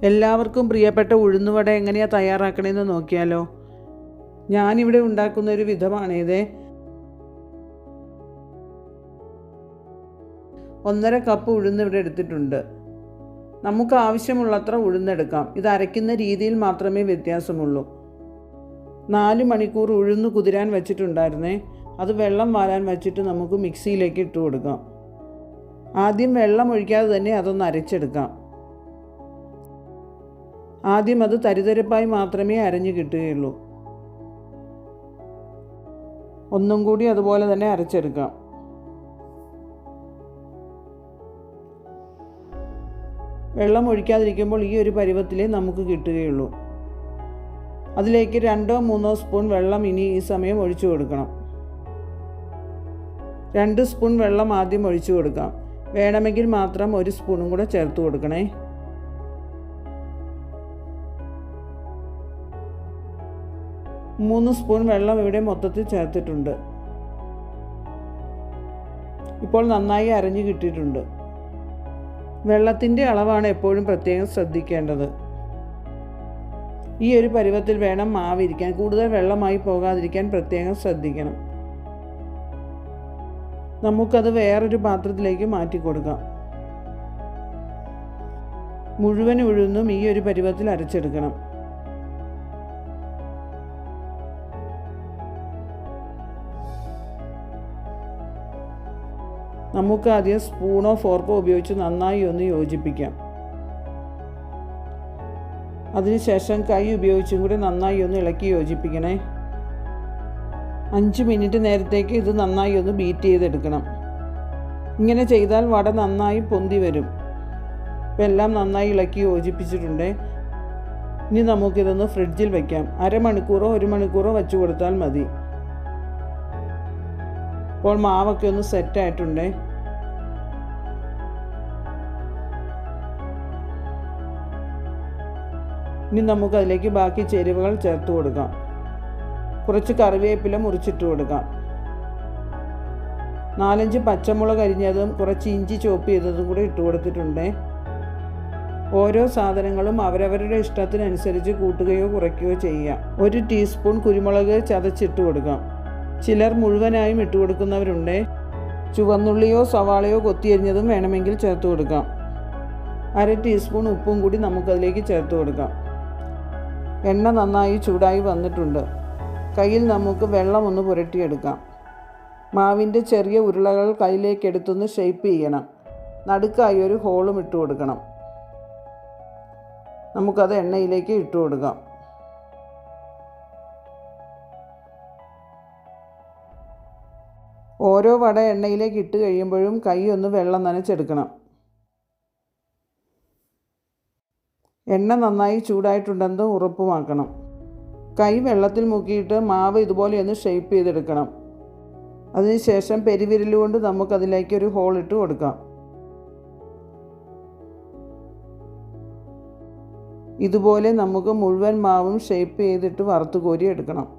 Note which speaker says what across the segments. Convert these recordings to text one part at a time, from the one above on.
Speaker 1: എല്ലാവർക്കും പ്രിയപ്പെട്ട ഉഴുന്നുവട എങ്ങനെയാണ് തയ്യാറാക്കണമെന്ന് നോക്കിയാലോ. ഞാനിവിടെ ഉണ്ടാക്കുന്ന ഒരു വിധമാണിത്. 1.5 കപ്പ് ഉഴുന്ന് ഇവിടെ എടുത്തിട്ടുണ്ട്. നമുക്ക് ആവശ്യമുള്ളത്ര ഉഴുന്നെടുക്കാം. ഇത് അരയ്ക്കുന്ന രീതിയിൽ മാത്രമേ വ്യത്യാസമുള്ളൂ. 4 മണിക്കൂർ ഉഴുന്ന് കുതിരാൻ വെച്ചിട്ടുണ്ടായിരുന്നേ. അത് വെള്ളം വാലാൻ വെച്ചിട്ട് നമുക്ക് മിക്സിയിലേക്ക് ഇട്ട് കൊടുക്കാം. ആദ്യം വെള്ളം ഒഴിക്കാതെ തന്നെ അതൊന്ന് അരച്ചെടുക്കാം. ആദ്യം അത് തരിതരിപ്പായി മാത്രമേ അരഞ്ഞു കിട്ടുകയുള്ളൂ. ഒന്നും കൂടി അതുപോലെ തന്നെ അരച്ചെടുക്കാം. വെള്ളം ഒഴിക്കാതിരിക്കുമ്പോൾ ഈ ഒരു പരുവത്തിലേ നമുക്ക് കിട്ടുകയുള്ളൂ. അതിലേക്ക് 2-3 സ്പൂൺ വെള്ളം ഇനി ഈ സമയം ഒഴിച്ചു കൊടുക്കണം. 2 സ്പൂൺ വെള്ളം ആദ്യം ഒഴിച്ചു കൊടുക്കാം. വേണമെങ്കിൽ മാത്രം 1 സ്പൂണും കൂടെ ചേർത്ത് കൊടുക്കണേ. 3 സ്പൂൺ വെള്ളം ഇവിടെ മൊത്തത്തിൽ ചേർത്തിട്ടുണ്ട്. ഇപ്പോൾ നന്നായി അരഞ്ഞു കിട്ടിയിട്ടുണ്ട്. വെള്ളത്തിൻ്റെ അളവാണ് എപ്പോഴും പ്രത്യേകം ശ്രദ്ധിക്കേണ്ടത്. ഈ ഒരു പരുവത്തിൽ വേണം മാവിരിക്കാൻ. കൂടുതൽ വെള്ളമായി പോകാതിരിക്കാൻ പ്രത്യേകം ശ്രദ്ധിക്കണം. നമുക്കത് വേറൊരു പാത്രത്തിലേക്ക് മാറ്റി കൊടുക്കാം. മുഴുവൻ ഉഴുന്നും ഈ ഒരു പരുവത്തിൽ അരച്ചെടുക്കണം. നമുക്ക് ആദ്യം സ്പൂണോ ഫോർക്കോ ഉപയോഗിച്ച് നന്നായി ഒന്ന് യോജിപ്പിക്കാം. അതിനുശേഷം കൈ ഉപയോഗിച്ചും കൂടി നന്നായി ഒന്ന് ഇളക്കി യോജിപ്പിക്കണേ. 5 മിനിറ്റ് നേരത്തേക്ക് ഇത് നന്നായി ഒന്ന് ബീറ്റ് ചെയ്തെടുക്കണം. ഇങ്ങനെ ചെയ്താൽ വട നന്നായി പൊന്തി വരും. ഇപ്പം എല്ലാം നന്നായി ഇളക്കി യോജിപ്പിച്ചിട്ടുണ്ട്. ഇനി നമുക്കിതൊന്ന് ഫ്രിഡ്ജിൽ വയ്ക്കാം. 1/2 മണിക്കൂറോ 1 മണിക്കൂറോ വെച്ച് കൊടുത്താൽ മതി. ഇപ്പോൾ മാവൊക്കെ ഒന്ന് സെറ്റായിട്ടുണ്ട്. ഇനി നമുക്കതിലേക്ക് ബാക്കി ചേരുവകൾ ചേർത്ത് കൊടുക്കാം. കുറച്ച് കറിവേപ്പില മുറിച്ചിട്ട് കൊടുക്കാം. 4-5 പച്ചമുളക് അരിഞ്ഞതും കുറച്ച് ഇഞ്ചി ചോപ്പ് ചെയ്തതും കൂടി ഇട്ട് കൊടുത്തിട്ടുണ്ട്. ഓരോ സാധനങ്ങളും അവരവരുടെ ഇഷ്ടത്തിനനുസരിച്ച് കൂട്ടുകയോ കുറയ്ക്കുകയോ ചെയ്യുക. 1 ടീസ്പൂൺ കുരുമുളക് ചതച്ചിട്ട് കൊടുക്കാം. ചിലർ മുഴുവനായും ഇട്ട് കൊടുക്കുന്നവരുണ്ട്. ചുവന്നുള്ളിയോ സവാളയോ കൊത്തിയരിഞ്ഞതും വേണമെങ്കിൽ ചേർത്ത് കൊടുക്കാം. 1/2 ടീസ്പൂൺ ഉപ്പും കൂടി നമുക്കതിലേക്ക് ചേർത്ത് കൊടുക്കാം. എണ്ണ നന്നായി ചൂടായി വന്നിട്ടുണ്ട്. കയ്യിൽ നമുക്ക് വെള്ളം ഒന്ന് പുരട്ടിയെടുക്കാം. മാവിൻ്റെ ചെറിയ ഉരുളകൾ കയ്യിലേക്ക് എടുത്തൊന്ന് ഷേപ്പ് ചെയ്യണം. നടുക്കായി ഒരു ഹോളും ഇട്ട് കൊടുക്കണം. നമുക്കത് എണ്ണയിലേക്ക് ഇട്ട് കൊടുക്കാം. ഓരോ വട എണ്ണയിലേക്ക് ഇട്ട് കഴിയുമ്പോഴും കൈ ഒന്ന് വെള്ളം നനച്ചെടുക്കണം. എണ്ണ നന്നായി ചൂടായിട്ടുണ്ടെന്ന് ഉറപ്പുമാക്കണം. കൈ വെള്ളത്തിൽ മുക്കിയിട്ട് മാവ് ഇതുപോലെ ഒന്ന് ഷേപ്പ് ചെയ്തെടുക്കണം. അതിനുശേഷം പെരുവിരലുകൊണ്ട് നമുക്കതിലേക്ക് ഒരു ഹോൾ ഇട്ട് കൊടുക്കാം. ഇതുപോലെ നമുക്ക് മുഴുവൻ മാവും ഷേപ്പ് ചെയ്തിട്ട് വറുത്ത് കോരി എടുക്കണം.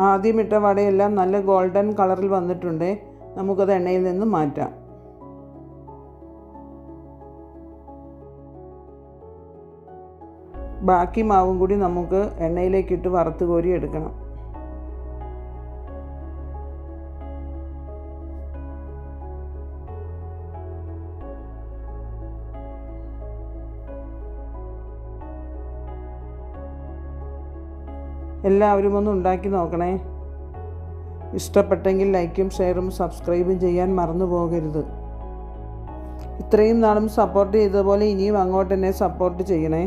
Speaker 1: ആദ്യം ഇട്ട വടയെല്ലാം നല്ല ഗോൾഡൻ കളറിൽ വന്നിട്ടുണ്ട്. നമുക്കത് എണ്ണയിൽ നിന്ന് മാറ്റാം. ബാക്കി മാവും കൂടി നമുക്ക് എണ്ണയിലേക്കിട്ട് വറുത്ത് കോരി എടുക്കണം. എല്ലാവരും ഒന്ന് ഉണ്ടാക്കി നോക്കണേ. ഇഷ്ടപ്പെട്ടെങ്കിൽ ലൈക്കും ഷെയറും സബ്സ്ക്രൈബും ചെയ്യാൻ മറന്നു പോകരുത്. ഇത്രയും നാളും സപ്പോർട്ട് ചെയ്തതുപോലെ ഇനിയും അങ്ങോട്ട് തന്നെ സപ്പോർട്ട് ചെയ്യണേ.